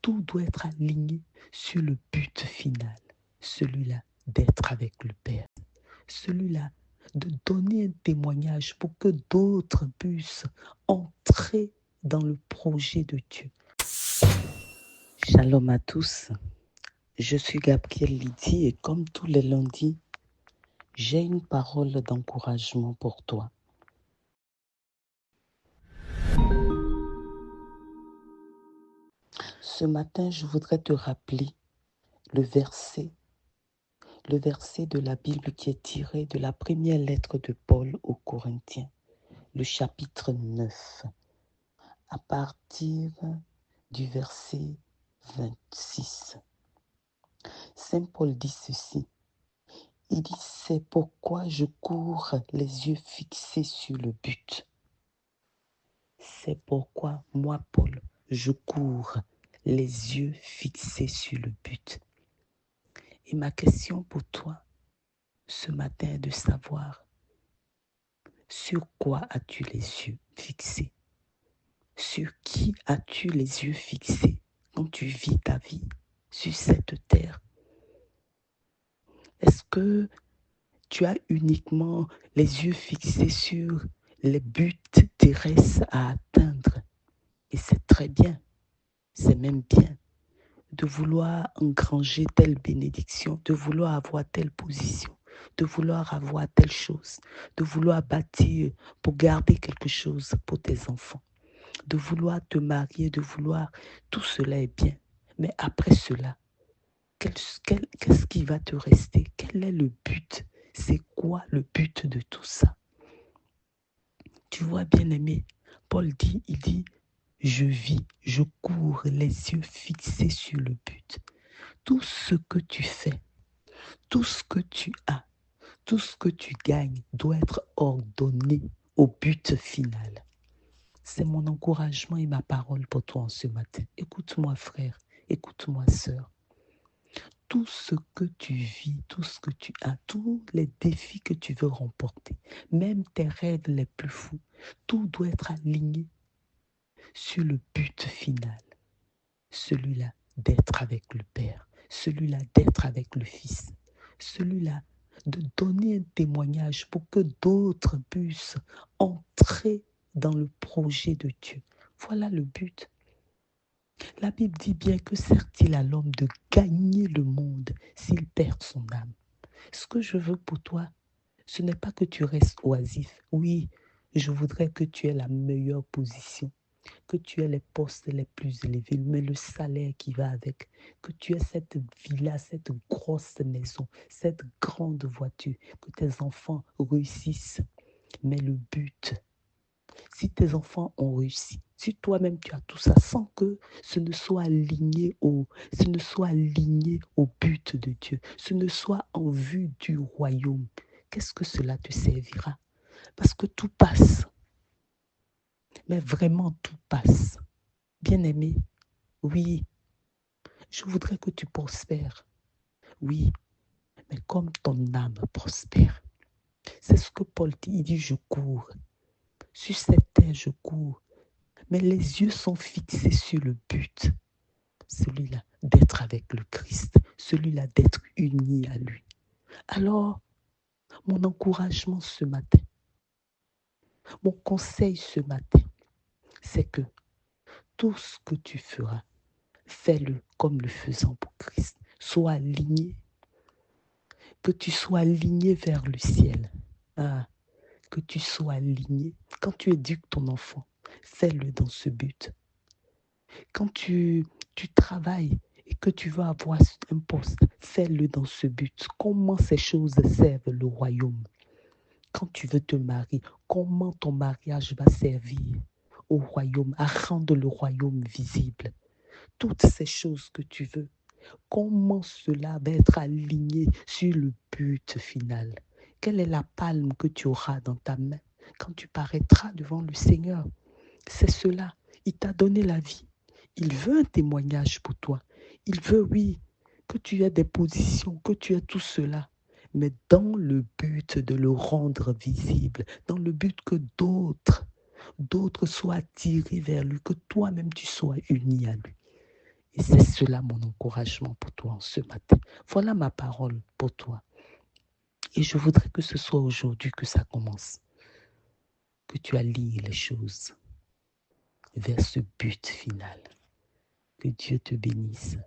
tout doit être aligné sur le but final, celui-là d'être avec le Père, celui-là de donner un témoignage pour que d'autres puissent entrer dans le projet de Dieu. Shalom à tous, je suis Gabrielle Lydie et comme tous les lundis, j'ai une parole d'encouragement pour toi. Ce matin, je voudrais te rappeler le verset de la Bible qui est tiré de la première lettre de Paul aux Corinthiens, le chapitre 9, à partir du verset 26. Saint Paul dit ceci. Il dit, c'est pourquoi je cours les yeux fixés sur le but. C'est pourquoi moi, Paul, je cours les yeux fixés sur le but. Et ma question pour toi ce matin est de savoir sur quoi as-tu les yeux fixés? Sur qui as-tu les yeux fixés quand tu vis ta vie sur cette terre? Est-ce que tu as uniquement les yeux fixés sur les buts terrestres à atteindre? Et c'est très bien, c'est même bien de vouloir engranger telle bénédiction, de vouloir avoir telle position, de vouloir avoir telle chose, de vouloir bâtir pour garder quelque chose pour tes enfants, de vouloir te marier, de vouloir... Tout cela est bien. Mais après cela, qu'est-ce qui va te rester? Quel est le but? C'est quoi le but de tout ça? Tu vois, bien-aimé, Paul dit, il dit, je vis, je cours les yeux fixés sur le but. Tout ce que tu fais, tout ce que tu as, tout ce que tu gagnes doit être ordonné au but final. C'est mon encouragement et ma parole pour toi en ce matin. Écoute-moi, frère, écoute-moi, sœur. Tout ce que tu vis, tout ce que tu as, tous les défis que tu veux remporter, même tes rêves les plus fous, tout doit être aligné sur le but final, celui-là d'être avec le Père, celui-là d'être avec le Fils, celui-là de donner un témoignage pour que d'autres puissent entrer dans le projet de Dieu. Voilà le but. La Bible dit bien que sert-il à l'homme de gagner le monde s'il perd son âme. Ce que je veux pour toi, ce n'est pas que tu restes oisif. Oui, je voudrais que tu aies la meilleure position, que tu aies les postes les plus élevés, mais le salaire qui va avec, que tu aies cette villa, cette grosse maison, cette grande voiture, que tes enfants réussissent. Mais le but, si tes enfants ont réussi, si toi-même tu as tout ça sans que ce ne soit aligné au but de Dieu, ce ne soit en vue du royaume, qu'est-ce que cela te servira? Parce que tout passe. Mais vraiment tout passe. Bien-aimé, oui, je voudrais que tu prospères. Oui, mais comme ton âme prospère. C'est ce que Paul dit. Il dit, je cours. Sur cette terre, je cours. Mais les yeux sont fixés sur le but. Celui-là d'être avec le Christ. Celui-là d'être uni à lui. Alors, mon encouragement ce matin, mon conseil ce matin, c'est que tout ce que tu feras, fais-le comme le faisant pour Christ. Sois aligné. Que tu sois aligné vers le ciel. Ah, que tu sois aligné. Quand tu éduques ton enfant, fais-le dans ce but. Quand tu travailles et que tu veux avoir un poste, fais-le dans ce but. Comment ces choses servent le royaume? Quand tu veux te marier, comment ton mariage va servir au royaume, à rendre le royaume visible? Toutes ces choses que tu veux, comment cela va être aligné sur le but final? Quelle est la palme que tu auras dans ta main quand tu paraîtras devant le Seigneur? C'est cela. Il t'a donné la vie. Il veut un témoignage pour toi. Il veut, oui, que tu aies des positions, que tu aies tout cela, mais dans le but de le rendre visible, dans le but que d'autres soient attirés vers lui, que toi-même tu sois uni à lui. Et c'est cela mon encouragement pour toi en ce matin. Voilà ma parole pour toi. Et je voudrais que ce soit aujourd'hui que ça commence. Que tu alignes les choses vers ce but final. Que Dieu te bénisse.